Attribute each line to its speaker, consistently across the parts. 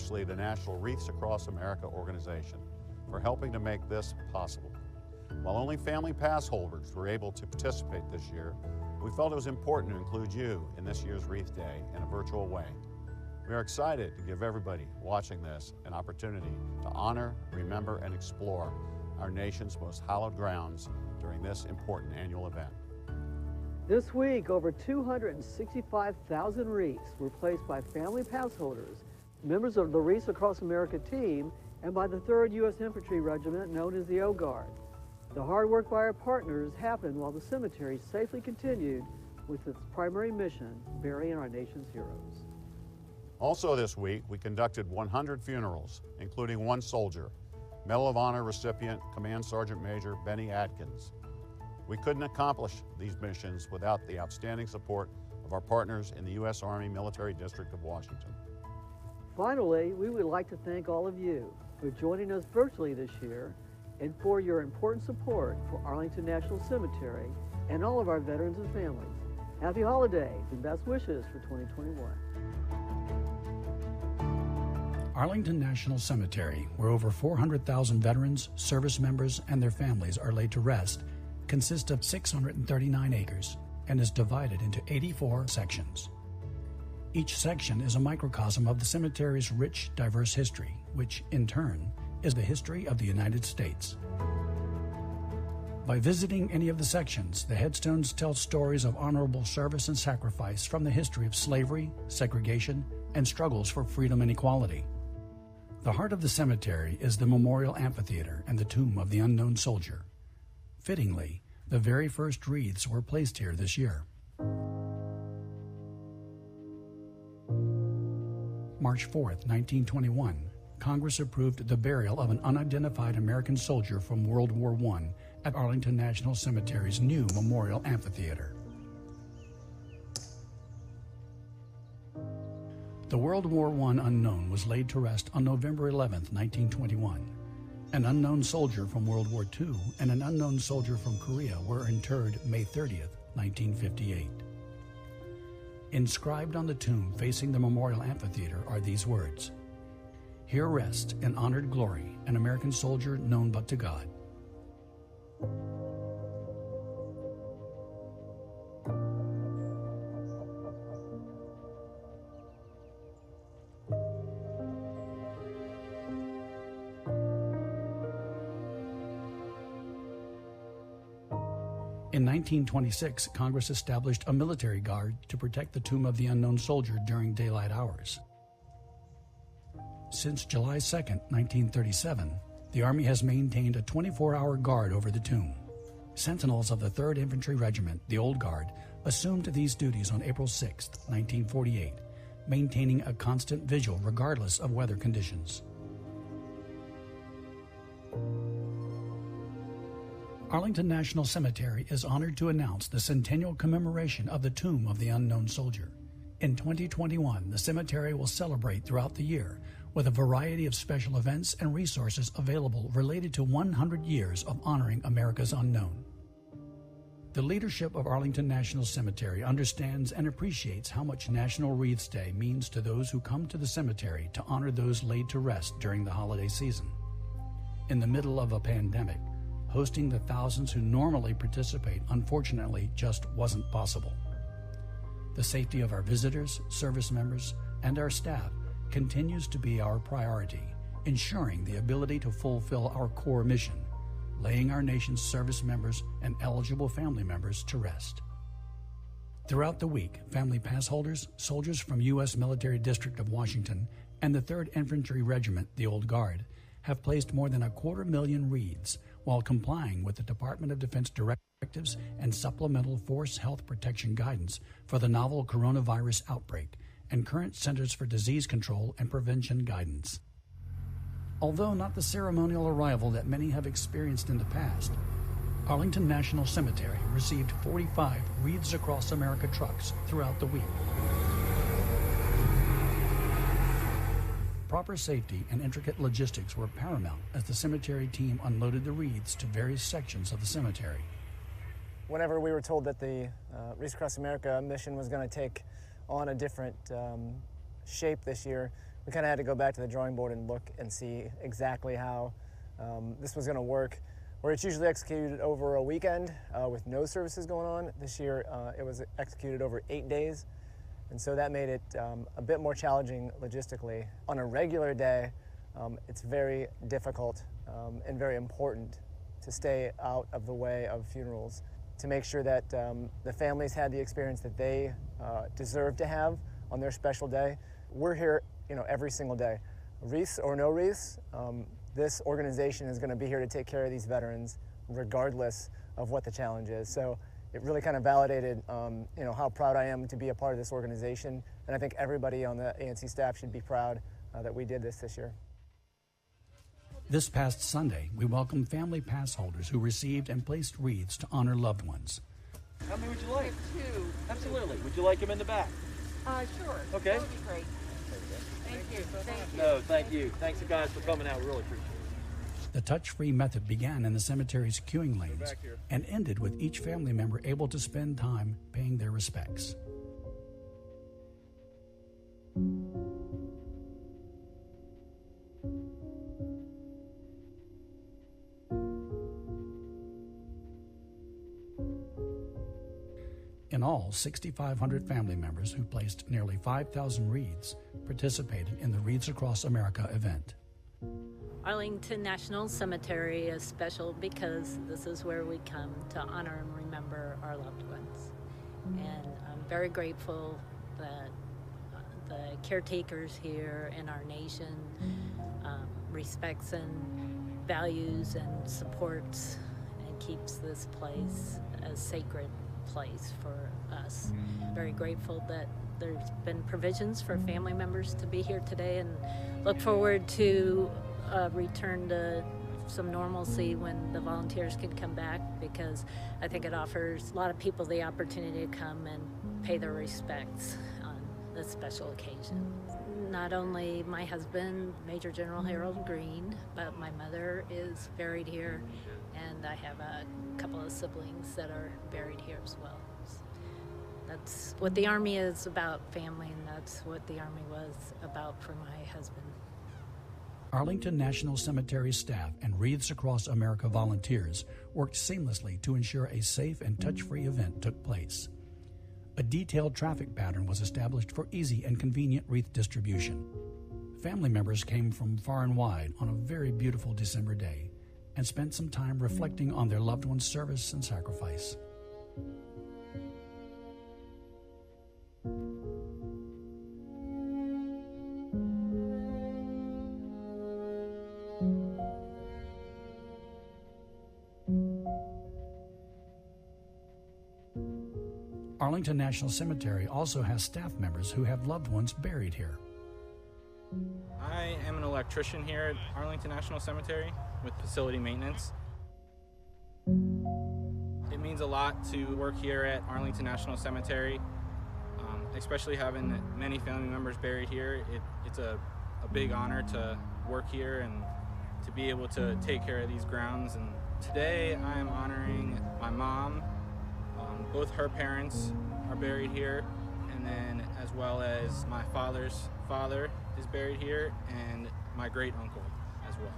Speaker 1: especially the National Wreaths Across America organization for helping to make this possible. While only family pass holders were able to participate this year, we felt it was important to include you in this year's Wreath Day in a virtual way. We are excited to give everybody watching this an opportunity to honor, remember, and explore our nation's most hallowed grounds during this important annual event.
Speaker 2: This week, over 265,000 wreaths were placed by family pass holders, members of the Wreaths Across America team, and by the 3rd U.S. Infantry Regiment known as the O Guard. The hard work by our partners happened while the cemetery safely continued with its primary mission, burying our nation's heroes.
Speaker 1: Also this week, we conducted 100 funerals, including one soldier, Medal of Honor recipient, Command Sergeant Major Benny Adkins. We couldn't accomplish these missions without the outstanding support of our partners in the U.S. Army Military District of Washington.
Speaker 2: Finally, we would like to thank all of you for joining us virtually this year and for your important support for Arlington National Cemetery and all of our veterans and families. Happy holidays and best wishes for 2021.
Speaker 3: Arlington National Cemetery, where over 400,000 veterans, service members, and their families are laid to rest, consists of 639 acres and is divided into 84 sections. Each section is a microcosm of the cemetery's rich, diverse history, which, in turn, is the history of the United States. By visiting any of the sections, the headstones tell stories of honorable service and sacrifice from the history of slavery, segregation, and struggles for freedom and equality. The heart of the cemetery is the Memorial Amphitheater and the tomb of the unknown soldier. Fittingly, the very first wreaths were placed here this year. March 4th, 1921, Congress approved the burial of an unidentified American soldier from World War I at Arlington National Cemetery's new Memorial Amphitheater. The World War I unknown was laid to rest on November 11, 1921. An unknown soldier from World War II and an unknown soldier from Korea were interred May 30, 1958. Inscribed on the tomb facing the Memorial Amphitheater are these words: "Here rests in honored glory an American soldier known but to God." In 1926, Congress established a military guard to protect the tomb of the unknown soldier during daylight hours. Since July 2, 1937, the Army has maintained a 24-hour guard over the tomb. Sentinels of the 3rd Infantry Regiment, the Old Guard, assumed these duties on April 6, 1948, maintaining a constant vigil regardless of weather conditions. Arlington National Cemetery is honored to announce the Centennial Commemoration of the Tomb of the Unknown Soldier. In 2021, the cemetery will celebrate throughout the year with a variety of special events and resources available related to 100 years of honoring America's unknown. The leadership of Arlington National Cemetery understands and appreciates how much National Wreaths Day means to those who come to the cemetery to honor those laid to rest during the holiday season. In the middle of a pandemic, hosting the thousands who normally participate unfortunately just wasn't possible. The safety of our visitors, service members, and our staff continues to be our priority, ensuring the ability to fulfill our core mission, laying our nation's service members and eligible family members to rest. Throughout the week, family pass holders, soldiers from U.S. Military District of Washington, and the 3rd Infantry Regiment, the Old Guard, have placed more than 250,000 wreaths while complying with the Department of Defense directives and supplemental force health protection guidance for the novel coronavirus outbreak and current Centers for Disease Control and Prevention guidance. Although not the ceremonial arrival that many have experienced in the past, Arlington National Cemetery received 45 Wreaths Across America trucks throughout the week. Proper safety and intricate logistics were paramount as the cemetery team unloaded the wreaths to various sections of the cemetery.
Speaker 4: Whenever we were told that the Wreaths Across America mission was going to take on a different shape this year, we kind of had to go back to the drawing board and look and see exactly how this was going to work. Where it's usually executed over a weekend with no services going on, this year it was executed over 8 days. And so that made it a bit more challenging logistically. On a regular day, it's very difficult and very important to stay out of the way of funerals, to make sure that the families had the experience that they deserve to have on their special day. We're here, every single day. Wreaths or no wreaths, this organization is going to be here to take care of these veterans regardless of what the challenge is. So it really kind of validated how proud I am to be a part of this organization, and I think everybody on the ANC staff should be proud that we did this year.
Speaker 3: This past Sunday, we welcomed family pass holders who received and placed wreaths to honor loved ones.
Speaker 5: How many would you like?
Speaker 6: Two.
Speaker 5: Absolutely. Would you like them in the back?
Speaker 6: Sure.
Speaker 5: Okay.
Speaker 6: That would be great. Thank you. Thank you.
Speaker 5: No, thank you. Thanks, guys, for coming out. We really appreciate it.
Speaker 3: The touch-free method began in the cemetery's queuing lanes and ended with each family member able to spend time paying their respects. In all, 6,500 family members who placed nearly 5,000 wreaths participated in the Wreaths Across America event.
Speaker 7: Arlington National Cemetery is special because this is where we come to honor and remember our loved ones. And I'm very grateful that the caretakers here in our nation respects and values and supports and keeps this place a sacred place for us. Very grateful that there's been provisions for family members to be here today, and look forward to return to some normalcy when the volunteers can come back, because I think it offers a lot of people the opportunity to come and pay their respects on this special occasion. Not only my husband, Major General Harold Green, but my mother is buried here, and I have a couple of siblings that are buried here as well. That's what the Army is about, family, and that's what the Army was about for my husband.
Speaker 3: Arlington National Cemetery staff and Wreaths Across America volunteers worked seamlessly to ensure a safe and touch-free event took place. A detailed traffic pattern was established for easy and convenient wreath distribution. Family members came from far and wide on a very beautiful December day and spent some time reflecting on their loved one's service and sacrifice. Arlington National Cemetery also has staff members who have loved ones buried here.
Speaker 8: I am an electrician here at Arlington National Cemetery with facility maintenance. It means a lot to work here at Arlington National Cemetery, especially having many family members buried here. It's a big honor to work here and to be able to take care of these grounds. And today I am honoring my mom. Both her parents are buried here, and then as well as my father's father is buried here, and my great uncle as well.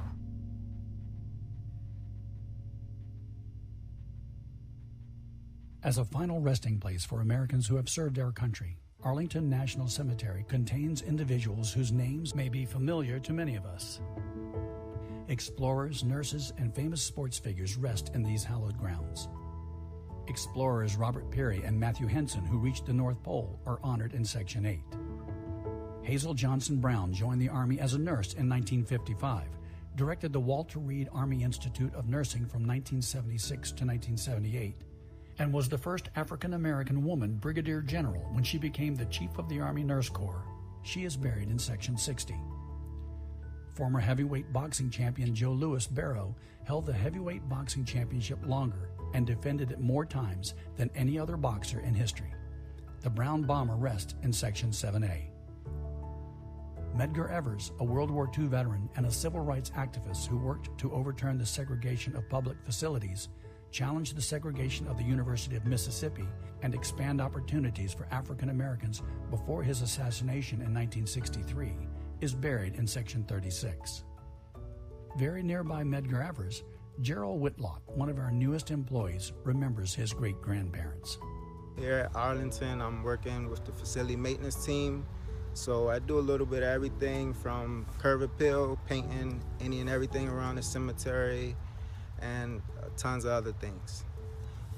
Speaker 3: As a final resting place for Americans who have served our country, Arlington National Cemetery contains individuals whose names may be familiar to many of us. Explorers, nurses, and famous sports figures rest in these hallowed grounds. Explorers Robert Peary and Matthew Henson, who reached the North Pole, are honored in Section 8. Hazel Johnson Brown joined the Army as a nurse in 1955, directed the Walter Reed Army Institute of Nursing from 1976 to 1978, and was the first African-American woman brigadier general when she became the Chief of the Army Nurse Corps. She is buried in Section 60. Former heavyweight boxing champion Joe Louis Barrow held the heavyweight boxing championship longer and defended it more times than any other boxer in history. The Brown Bomber rests in Section 7A. Medgar Evers, a World War II veteran and a civil rights activist who worked to overturn the segregation of public facilities, challenged the segregation of the University of Mississippi and expand opportunities for African Americans before his assassination in 1963, is buried in Section 36. Very nearby Medgar Evers, Gerald Whitlock, one of our newest employees, remembers his great-grandparents.
Speaker 9: Here at Arlington, I'm working with the facility maintenance team. So I do a little bit of everything from curb appeal, painting any and everything around the cemetery, and tons of other things.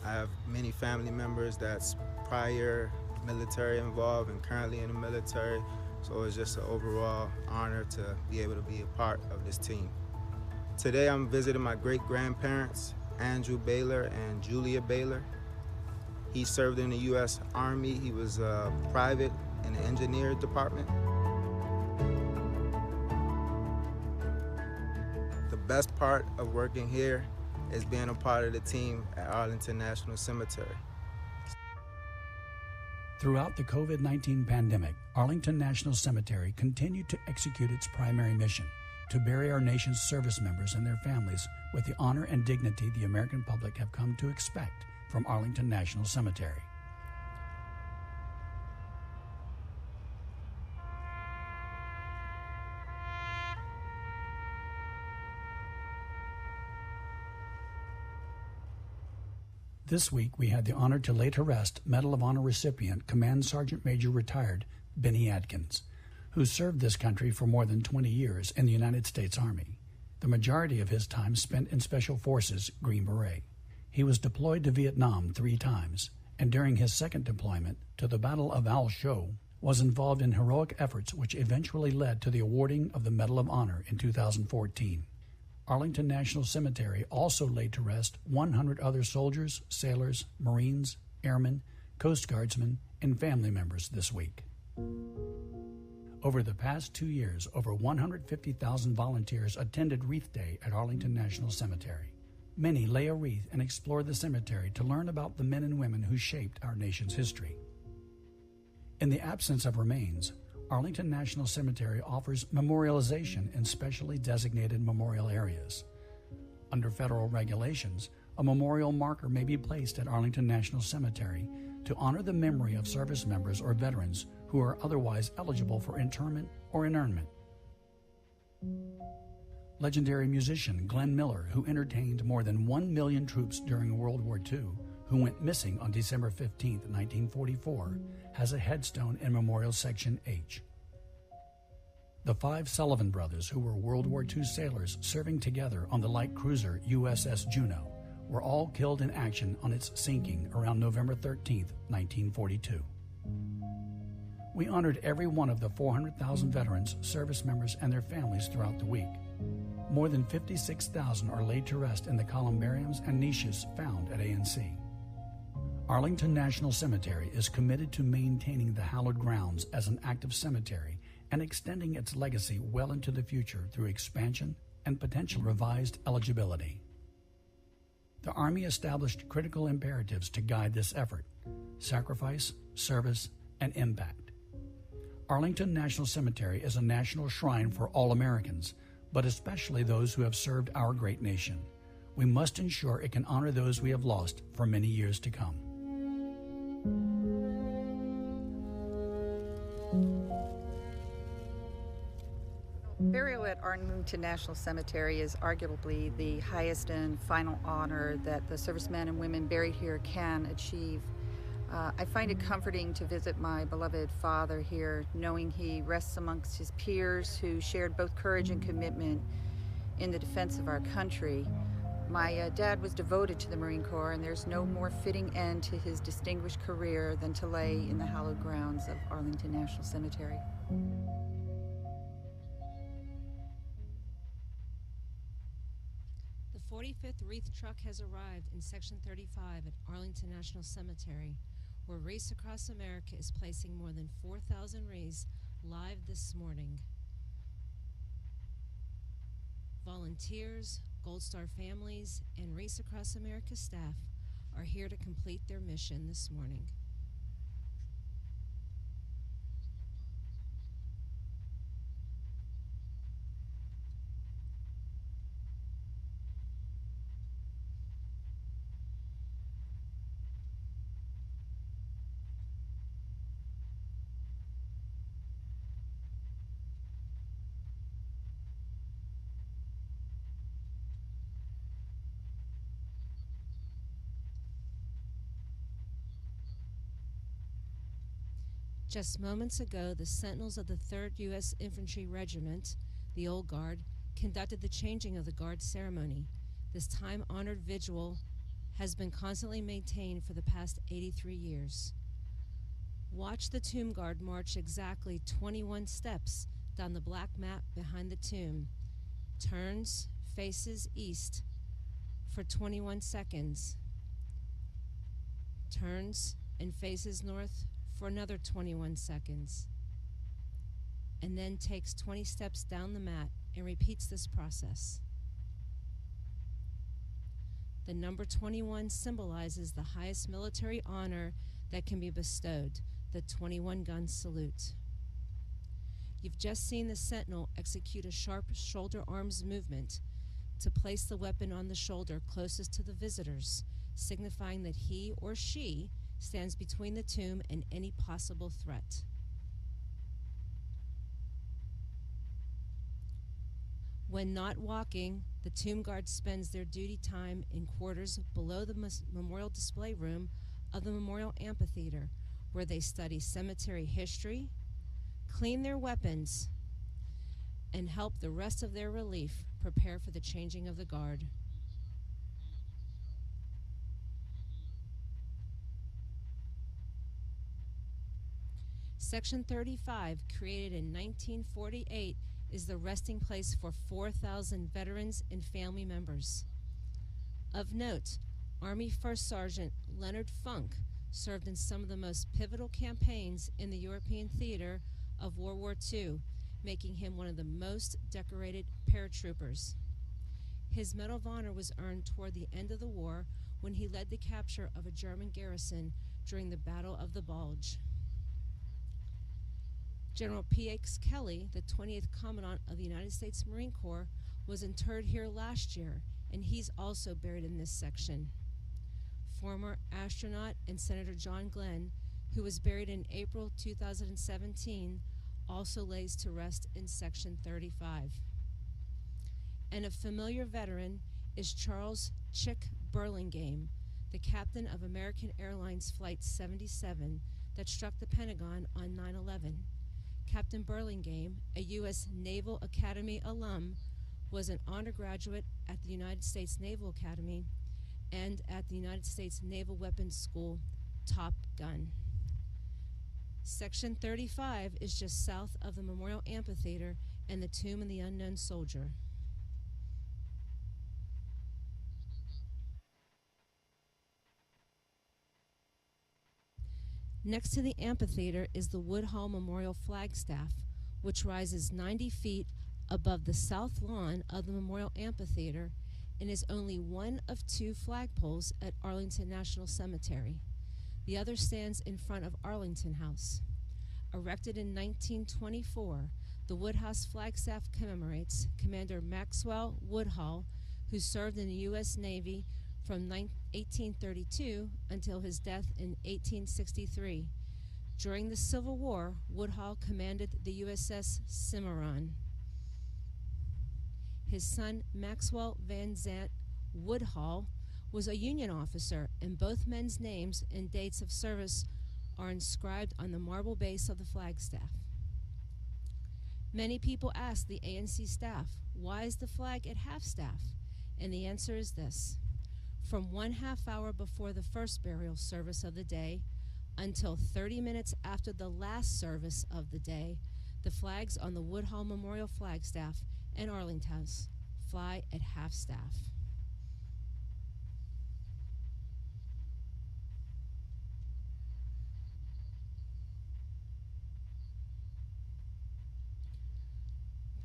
Speaker 9: I have many family members that's prior military involved and currently in the military. So it's just an overall honor to be able to be a part of this team. Today I'm visiting my great-grandparents, Andrew Baylor and Julia Baylor. He served in the U.S. Army. He was a private in the engineer department. The best part of working here is being a part of the team at Arlington National Cemetery.
Speaker 3: Throughout the COVID-19 pandemic, Arlington National Cemetery continued to execute its primary mission, to bury our nation's service members and their families with the honor and dignity the American public have come to expect from Arlington National Cemetery. This week, we had the honor to lay to rest Medal of Honor recipient, Command Sergeant Major retired Benny Adkins, who served this country for more than 20 years in the United States Army, the majority of his time spent in Special Forces Green Beret. He was deployed to Vietnam 3 times, and during his second deployment to the Battle of Al Sho, was involved in heroic efforts which eventually led to the awarding of the Medal of Honor in 2014. Arlington National Cemetery also laid to rest 100 other soldiers, sailors, Marines, airmen, Coast Guardsmen, and family members this week. Over the past 2 years, over 150,000 volunteers attended Wreath Day at Arlington National Cemetery. Many lay a wreath and explore the cemetery to learn about the men and women who shaped our nation's history. In the absence of remains, Arlington National Cemetery offers memorialization in specially designated memorial areas. Under federal regulations, a memorial marker may be placed at Arlington National Cemetery to honor the memory of service members or veterans who are otherwise eligible for interment or inurnment. Legendary musician Glenn Miller, who entertained more than 1 million troops during World War II, who went missing on December 15, 1944, has a headstone in Memorial Section H. The 5 Sullivan brothers, who were World War II sailors serving together on the light cruiser USS Juneau, were all killed in action on its sinking around November 13, 1942. We honored every one of the 400,000 veterans, service members, and their families throughout the week. More than 56,000 are laid to rest in the columbariums and niches found at ANC. Arlington National Cemetery is committed to maintaining the hallowed grounds as an active cemetery and extending its legacy well into the future through expansion and potential revised eligibility. The Army established critical imperatives to guide this effort: sacrifice, service, and impact. Arlington National Cemetery is a national shrine for all Americans, but especially those who have served our great nation. We must ensure it can honor those we have lost for many years to come.
Speaker 6: Burial at Arlington National Cemetery is arguably the highest and final honor that the servicemen and women buried here can achieve. I find it comforting to visit my beloved father here, knowing he rests amongst his peers who shared both courage and commitment in the defense of our country. My dad was devoted to the Marine Corps, and there's no more fitting end to his distinguished career than to lay in the hallowed grounds of Arlington National Cemetery.
Speaker 10: The 45th Wreath truck has arrived in Section 35 at Arlington National Cemetery, where Wreaths Across America is placing more than 4,000 wreaths live this morning. Volunteers, Gold Star families, and Wreaths Across America staff are here to complete their mission this morning. Just moments ago, the Sentinels of the 3rd U.S. Infantry Regiment, the Old Guard, conducted the changing of the guard ceremony. This time-honored vigil has been constantly maintained for the past 83 years. Watch the tomb guard march exactly 21 steps down the black mat behind the tomb, turns, faces east for 21 seconds, turns and faces north for another 21 seconds, and then takes 20 steps down the mat and repeats this process. The number 21 symbolizes the highest military honor that can be bestowed, the 21-gun salute. You've just seen the Sentinel execute a sharp shoulder arms movement to place the weapon on the shoulder closest to the visitors, signifying that he or she stands between the tomb and any possible threat. When not walking, the tomb guard spends their duty time in quarters below the memorial display room of the Memorial Amphitheater, where they study cemetery history, clean their weapons, and help the rest of their relief prepare for the changing of the guard. Section 35, created in 1948, is the resting place for 4,000 veterans and family members. Of note, Army First Sergeant Leonard Funk served in some of the most pivotal campaigns in the European theater of World War II, making him one of the most decorated paratroopers. His Medal of Honor was earned toward the end of the war when he led the capture of a German garrison during the Battle of the Bulge. General P.X. Kelly, the 20th Commandant of the United States Marine Corps, was interred here last year, and he's also buried in this section. Former astronaut and Senator John Glenn, who was buried in April 2017, also lays to rest in Section 35. And a familiar veteran is Charles Chick Burlingame, the captain of American Airlines Flight 77 that struck the Pentagon on 9/11. Captain Burlingame, a U.S. Naval Academy alum, was an honor graduate at the United States Naval Academy and at the United States Naval Weapons School, Top Gun. Section 35 is just south of the Memorial Amphitheater and the Tomb of the Unknown Soldier. Next to the amphitheater is the Woodhull Memorial Flagstaff, which rises 90 feet above the south lawn of the Memorial Amphitheater and is only one of 2 flagpoles at Arlington National Cemetery. The other stands in front of Arlington House. Erected in 1924, the Woodhouse Flagstaff commemorates Commander Maxwell Woodhull, who served in the U.S. Navy from 1832 until his death in 1863. During the Civil War, Woodhull commanded the USS Cimarron. His son, Maxwell Van Zant Woodhull, was a Union officer, and both men's names and dates of service are inscribed on the marble base of the flagstaff. Many people ask the ANC staff, why is the flag at half-staff? And the answer is this. From 1/2 hour before the first burial service of the day until 30 minutes after the last service of the day, the flags on the Woodhull Memorial Flagstaff and Arlington House fly at half-staff.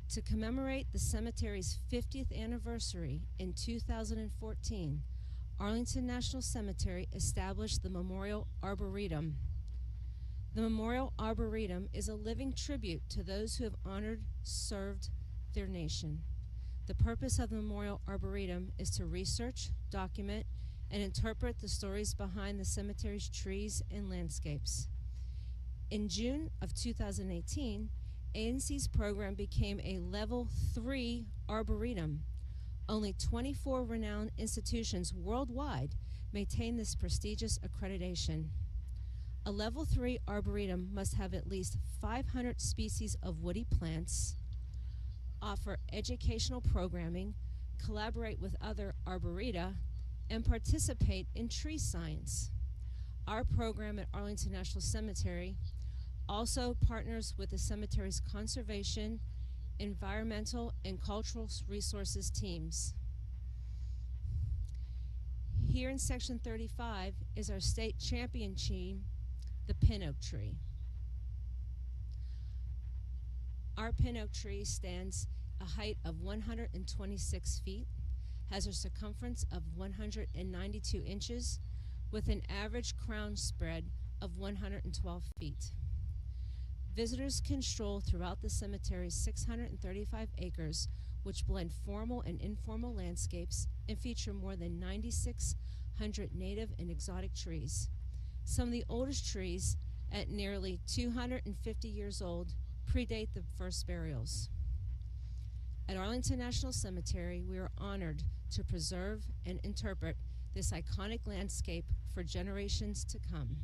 Speaker 10: To commemorate the cemetery's 50th anniversary in 2014, Arlington National Cemetery established the Memorial Arboretum. The Memorial Arboretum is a living tribute to those who have honored, served their nation. The purpose of the Memorial Arboretum is to research, document, and interpret the stories behind the cemetery's trees and landscapes. In June of 2018, ANC's program became a Level 3 Arboretum. Only 24 renowned institutions worldwide maintain this prestigious accreditation. A Level 3 arboretum must have at least 500 species of woody plants, offer educational programming, collaborate with other arboreta, and participate in tree science. Our program at Arlington National Cemetery also partners with the cemetery's conservation, environmental, and cultural resources teams. Here in Section 35 is our state champion tree, the pin oak tree. Our pin oak tree stands a height of 126 feet, has a circumference of 192 inches, with an average crown spread of 112 feet. Visitors can stroll throughout the cemetery's 635 acres, which blend formal and informal landscapes and feature more than 9,600 native and exotic trees. Some of the oldest trees, at nearly 250 years old, predate the first burials. At Arlington National Cemetery, we are honored to preserve and interpret this iconic landscape for generations to come.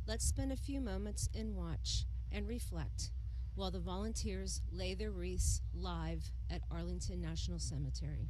Speaker 10: Let's spend a few moments and watch and reflect while the volunteers lay their wreaths live at Arlington National Cemetery.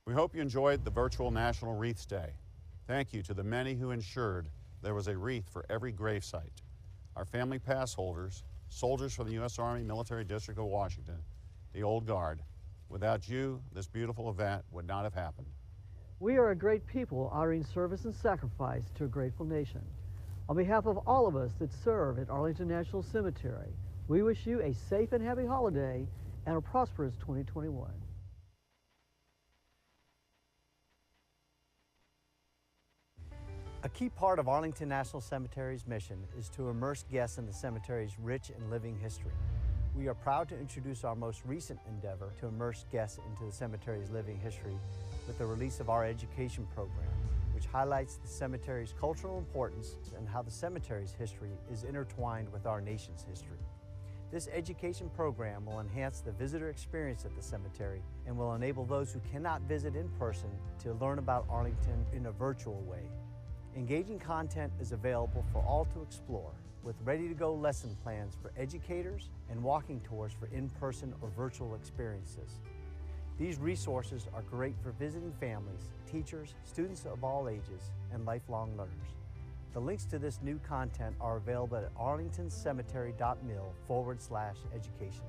Speaker 1: We hope you enjoyed the virtual National Wreaths Day. Thank you to the many who ensured there was a wreath for every gravesite. Our family pass holders, soldiers from the U.S. Army Military District of Washington, the Old Guard. Without you, this beautiful event would not have happened.
Speaker 2: We are a great people honoring service and sacrifice to a grateful nation. On behalf of all of us that serve at Arlington National Cemetery, we wish you a safe and happy holiday and a prosperous 2021.
Speaker 11: A key part of Arlington National Cemetery's mission is to immerse guests in the cemetery's rich and living history. We are proud to introduce our most recent endeavor to immerse guests into the cemetery's living history with the release of our education program, which highlights the cemetery's cultural importance and how the cemetery's history is intertwined with our nation's history. This education program will enhance the visitor experience at the cemetery and will enable those who cannot visit in person to learn about Arlington in a virtual way. Engaging content is available for all to explore, with ready-to-go lesson plans for educators and walking tours for in-person or virtual experiences. These resources are great for visiting families, teachers, students of all ages, and lifelong learners. The links to this new content are available at arlingtoncemetery.mil/education.